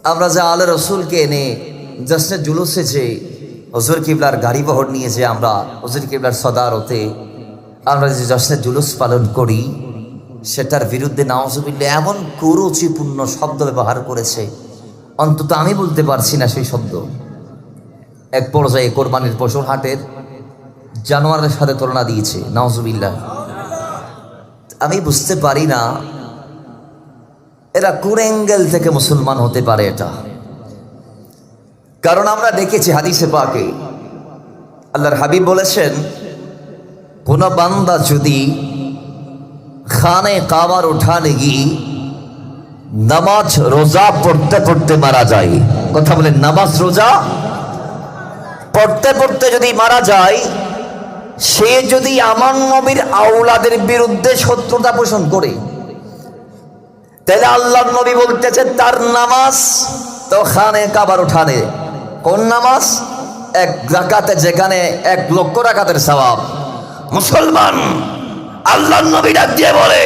আমরা যে আলে রসুলকে এনে জশ্নে জুলুসে যে হুজুর কিবলার গাড়ি বহর নিয়ে যে আমরা হুজুর কিবলার সদারতে আমরা যে জশ্নে জুলুস পালন করি, সেটার বিরুদ্ধে নাউজুবিল্লাহ এমন কুরুচিপূর্ণ শব্দ ব্যবহার করেছে, অন্তত আমি বলতে পারছি না সেই শব্দ। এক পর্যায়ে কোরবানির পশুর হাটের জানোয়ারের সাথে তুলনা দিয়েছে, নাউজুবিল্লাহ। আমি বুঝতে পারি না এরা কোন অ্যাঙ্গেল থেকে মুসলমান হতে পারে এটা। কারণ আমরা দেখেছি হাদিসে পাকে আল্লাহর হাবিব বলেছেন, কোন বান্দা যদি খানে কাবার উঠানে গিয়ে নামাজ রোজা পড়তে পড়তে মারা যায়, কথা বলেন, নামাজ রোজা পড়তে পড়তে যদি মারা যায়, সে যদি আমার নবীর আওলাদের বিরুদ্ধে শত্রুতা পোষণ করে, তাহলে আল্লাহর নবী বলতেছে তার নামাজ তো খানে কাবার উঠানে। কোন নামাজ? এক রাকাতে, যেখানে 1,00,000 রাকাতের সওয়াব। মুসলমান আল্লাহর নবী ডাক দিয়ে বলে,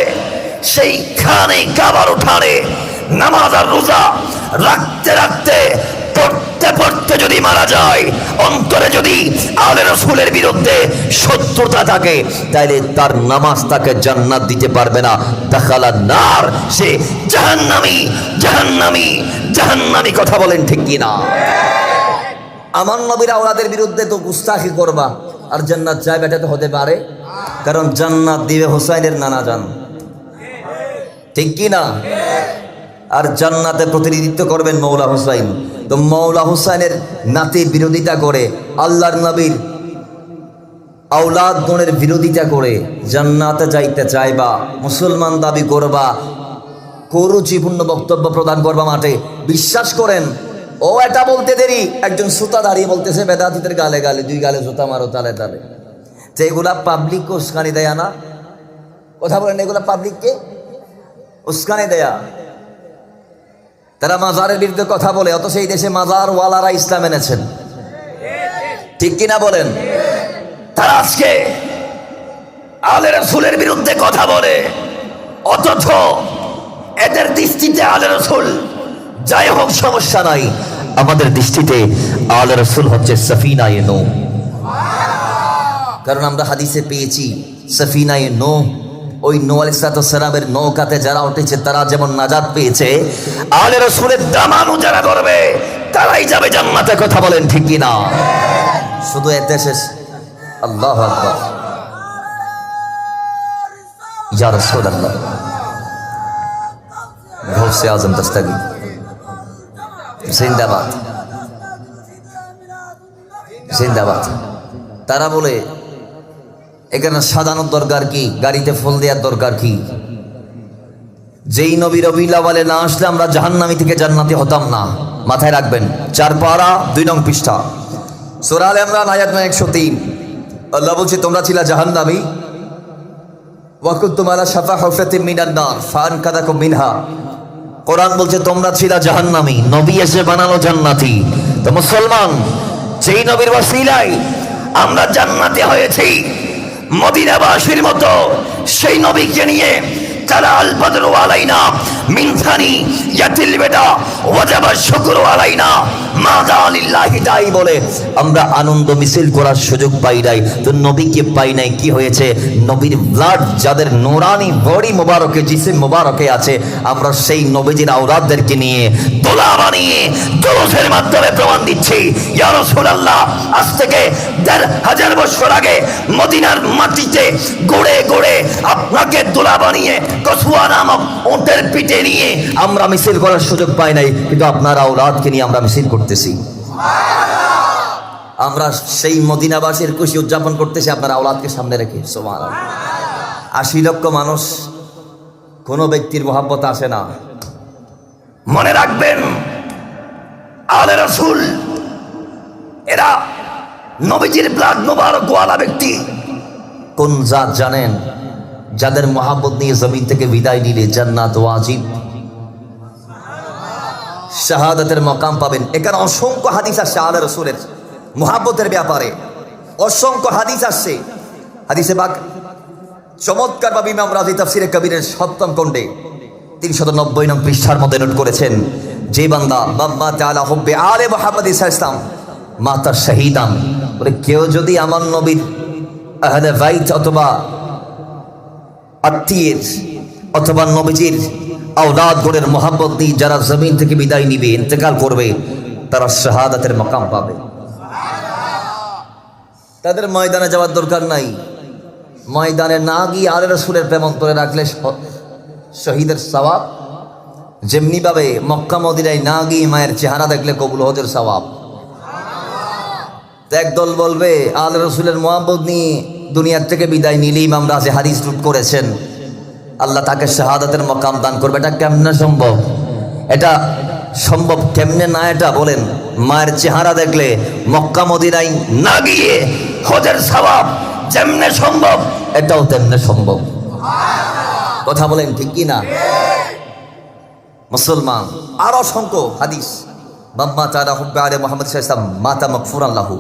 সেই খানে কাবার উঠানে নামাজ আর রোজা রাখতে রাখতে পড়তে পড়তে যদি মারা যায়, অন্তরে যদি আলে রাসূলের বিরুদ্ধে শত্রুতা থাকে, তাইলে তার নামাজ তাকে জান্নাত দিতে পারবে না। দাখালান নার, সে জাহান্নামী জাহান্নামী জাহান্নামী। কথা বলেন ঠিক কি না? আমার নবীর আওলাদের বিরুদ্ধে তো গুস্তাখি করবা আর জান্নাত চাইবে, এটা তো হতে পারে? কারণ জান্নাত দিবে হুসাইনের নানা জান, ঠিক কি না? আর জান্নাতে প্রতিনিধিত্ব করবেন মৌলা হুসাইন। তো মৌলা হুসাইনের নাতি বিরোধিতা করে, আল্লাহর নবীর আওলাদ গণের বিরোধিতা করে জান্নাতে যাইতে চাইবা, মুসলমান দাবি করবা, কুরুচিপূর্ণ বক্তব্য প্রদান করবা মাঠে। বিশ্বাস করেন, ও এটা বলতে দেরি একজন সুতা দাঁড়িয়ে বলতেছে বেদাতীদের গালে গালে, 2 গালে জুতা মারো তালে তালে। যে এগুলা পাবলিককে উস্কানি দেয়া না? কথা বলেন, এগুলা পাবলিককে উস্কানি দেয়া। তারা মাজারের বিরুদ্ধে কথা বলে, অথচ এই দেশে মাজার ওয়ালারা ইসলাম এনেছেন, ঠিক কিনা বলেন? তারা আজকে আলে রাসূলের বিরুদ্ধে কথা বলে, অথচ এদের দৃষ্টিতে আলে রাসূল যাই হোক সমস্যা নাই, আমাদের দৃষ্টিতে আলে রাসূল হচ্ছে সফিনায়ে নূহ। কারণ আমরা হাদিসে পেয়েছি সফিনায়ে নূহ, ওই নূহ আলাইহিস সালামের নৌকাতে যারা উঠেছে তারা যেমন নাজাত পেয়েছে, আলে রাসূলের দামানু যারা ধরবে তারাই যাবে জান্নাতে। কথা বলেন ঠিক কি না? শুধু এতে শেষ? আল্লাহু আকবার, ইয়া রাসূলুল্লাহ, গৌসে আজম দস্তগীর জিন্দাবাদ জিন্দাবাদ। তারা বলে এখানে সাজানোর দরকার কি, গাড়িতে ফুল দেওয়ার দরকার কি? যেই নবী রবিউল আউয়ালে না আসলে আমরা জাহান্নামী থেকে জান্নাতি হতাম না। মাথায় রাখবেন, 4 পারা 2 নং পৃষ্ঠা সূরা আলে ইমরান আয়াত 103। আল্লাহ বলছে, তোমরা ছিলা জাহান্নামী, ওয়া কুনতুম আলা শাফা হুফরাতিন মিনান নার ফাআনকাযাকুম মিনহা। কোরআন বলছে তোমরা ছিলা জাহান্নামী, নবী এসে বানালো জান্নাতি। তো মুসলমান, যেই নবীর ওসিলায় আমরা জান্নাতি হয়েছি, মদিনাবাসীর মতো সেই নবীকে নিয়ে তারা আল বদরু আলাইনা মিন সানিয়াতিল বিদা ওয়াজাবা শুকরু আলাইনা মাযা লিল্লাহি তাই বলে আমরা আনন্দ মিছিল করার সুযোগ পাই নাই। তো নবীকে পাই নাই, কি হয়েছে? নবীর ব্লাড যাদের নূরানি বডি মোবারকে, জিসিম মোবারকে আছে, আমরা সেই নবীজির আওলাদদেরকে নিয়ে দোলা বানিয়ে দরুদের মাধ্যমে প্রমাণ দিচ্ছি, ইয়া রাসূলুল্লাহ, আজ থেকে 1,500 বছর আগে মদিনার মাটিতে গড়ে গড়ে আপনাকে দোলা বানিয়ে কসওয়া নামক উটের পিঠে নিয়ে আমরা মিছিল করার সুযোগ পাই নাই, কিন্তু আপনার আওলাদকে নিয়ে আমরা মিছিল করতেছি। আমরা সেই মদিনাবাসীর খুশি উদযাপন করতেছি আপনার আওলাদকে সামনে রেখে। সুবহানাল্লাহ। 80 লক্ষ মানুষ, কোন ব্যক্তির মোহাব্বত আসে না। মনে রাখবেন, আলে রাসূল এরা নবীজির ব্লাড মোবারক ওয়ালা ব্যক্তি। কোন জাত জানেন? যাদের মোহাব্বত নিয়ে জমিন থেকে বিদায় নিলে জান্নাত ওয়াজিব, শাহাদাতের মাকাম পাবেন। এখানে অসংখ্য হাদিস আসছে আলে রাসূলের মোহাব্বতের ব্যাপারে, অসংখ্য হাদিস আসছে। হাদিসে পাক চমৎকার ভাবে ইমাম রাজি তাফসিরে কবিরের 7ম খণ্ডে 390 নং পৃষ্ঠার মধ্যে নোট করেছেন যে বান্দা বাম্মা তাআলা হুব্বে আলে মুহাম্মদ ইসলাম মাতা শহীদান, বলে কেউ যদি আমার নবীর আহলে বাইত অথবা আত্মীয়ের অথবা নবীজির আওলাদ গণের মোহাম্মত দিয়ে যারা জমিন থেকে বিদায় নিবে, ইন্তেকাল করবে, তারা শাহাদাতের মাকাম পাবে। তাদের ময়দানে যাওয়ার দরকার নাই। ময়দানে না গিয়ে আলে রাসূলের প্রেম অন্তরে রাখলে শহীদের সওয়াব, যেমনি ভাবে মক্কা মদিনায় না গিয়ে মায়ের চেহারা দেখলে কবুল হজের সওয়াব। একদল বলবে আলে রাসূলের মোহাম্মত নিয়ে দুনিয়ার থেকে বিদায় নিলে ইমাম রাজি হাদিস রুট করেছেন, আল্লাহ তাকে শাহাদাতের মাকাম দান করবে। এটা কেমনে সম্ভব? এটা সম্ভব কেমনে না এটা বলেন? মায়ের চেহারা দেখলে মক্কা মদিনায় না গিয়ে হজের সওয়াব যেমনে সম্ভব, এটাও তেমনে সম্ভব। কথা বলেন ঠিক কি না? মুসলমান আরো অসংখ্য হাদিস, বাম্মা তাআলা হুব্বে আলে মুহাম্মদ সাল্লাল্লাহু আলাইহি ওয়াসাল্লাম মাতা মাগফুরান লাহু,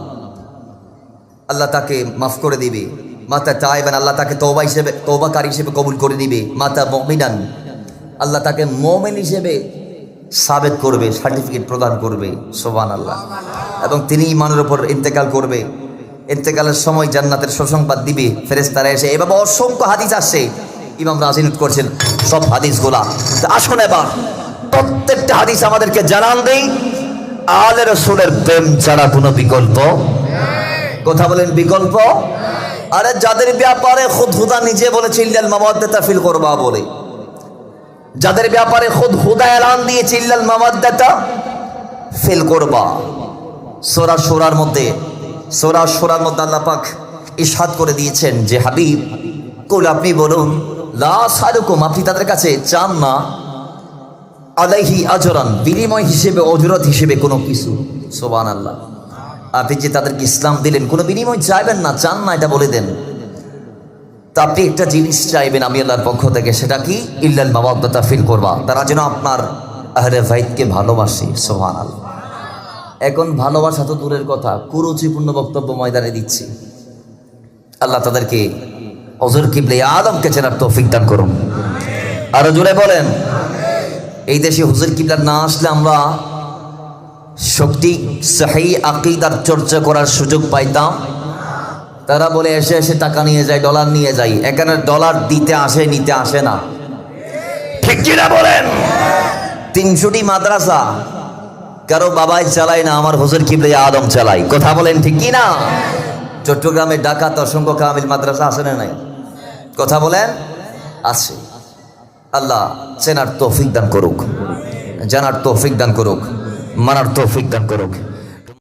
আল্লাহ তাকে মাফ করে দিবে। মাতা তাইবান, আল্লাহ তাকে তওবাকারী হিসেবে কবুল করে দিবে। মাতা মুমিনান, আল্লাহ তাকে মুমিন হিসেবে সাবেত করবে, সার্টিফিকেট প্রদান করবে। সুবহানাল্লাহ। এবং তিনি ঈমানের উপর ইন্তেকাল করবে। ইন্তেকালের সময় জান্নাতের সুসংবাদ দিবে ফেরেশতারা এসে। এভাবে অসংখ্য হাদিস আসছে, ইমাম রাজি নোট করছেন সব হাদিসগুলা। আসুন এবার প্রত্যেকটা হাদিস আমাদেরকে জানান দেই আলে রাসূলের প্রেম ছাড়া কোনো বিকল্প। কথা বলেন বিকল্প? আরে যাদের ব্যাপারে খুদ খুদা নিজে বলেছে ইল্লাল মাওয়াদ্দাতা ফিল কুরবা বলে, যাদের ব্যাপারে খুদ খুদা এলান দিয়েছে ইল্লাল মাওয়াদ্দাতা ফিল কুরবা। সূরা শুরার মধ্যে আল্লাহ পাক ইরশাদ করে দিয়েছেন যে হাবিব কুল, আপনি বলুন লা সালুকুম, আপনি তাদের কাছে চান না আলাইহি আজরান, বিনিময় হিসেবে অজরত হিসেবে কোনো কিছু। সুবহানাল্লাহ। আপনি যে তাদেরকে ইসলাম দিলেন কোনো বিনিময় চাইবেন না, চান না, এটা বলে দেন। তা আপনি একটা জিনিস চাইবেন আমি আল্লাহর পক্ষ থেকে, সেটা কি? ইল্লাল মাওয়াদ্দাতা ফিল কুরবা, তারা যেন আপনার আহলে বাইতকে ভালোবাসে। সুবহানাল্লাহ। এখন ভালোবাসা তো দূরের কথা, কুরুচিপূর্ণ বক্তব্য ময়দানে দিচ্ছি। আল্লাহ তাদেরকে হযরত কিবলা আদমকে চেনার তৌফিক দান করুন। আরো জোরে বলেন। এই দেশে হুজুর কিবলা না আসলে আমরা সঠিক সহিহ আকীদার চর্চা করার সুযোগ পাইতাম। তারা বলে এসে এসে টাকা নিয়ে যায়, ডলার নিয়ে যায়। এখানে ডলার দিতে আসে, নিতে আসে না। ঠিক কিনা বলেন? 300টি মাদ্রাসা কারো বাবাই চালায় না, আমার হুজুর কিবলা আদম চালায়। কথা বলেন ঠিক কিনা? চট্টগ্রামে ঢাকাতে অসংখ্য কামিল মাদ্রাসা আছে না নাই? কথা বলেন। আছে। আল্লাহ চেনার তৌফিক দান করুক, জানার তৌফিক দান করুক, মানার তৌফিক দান করুক।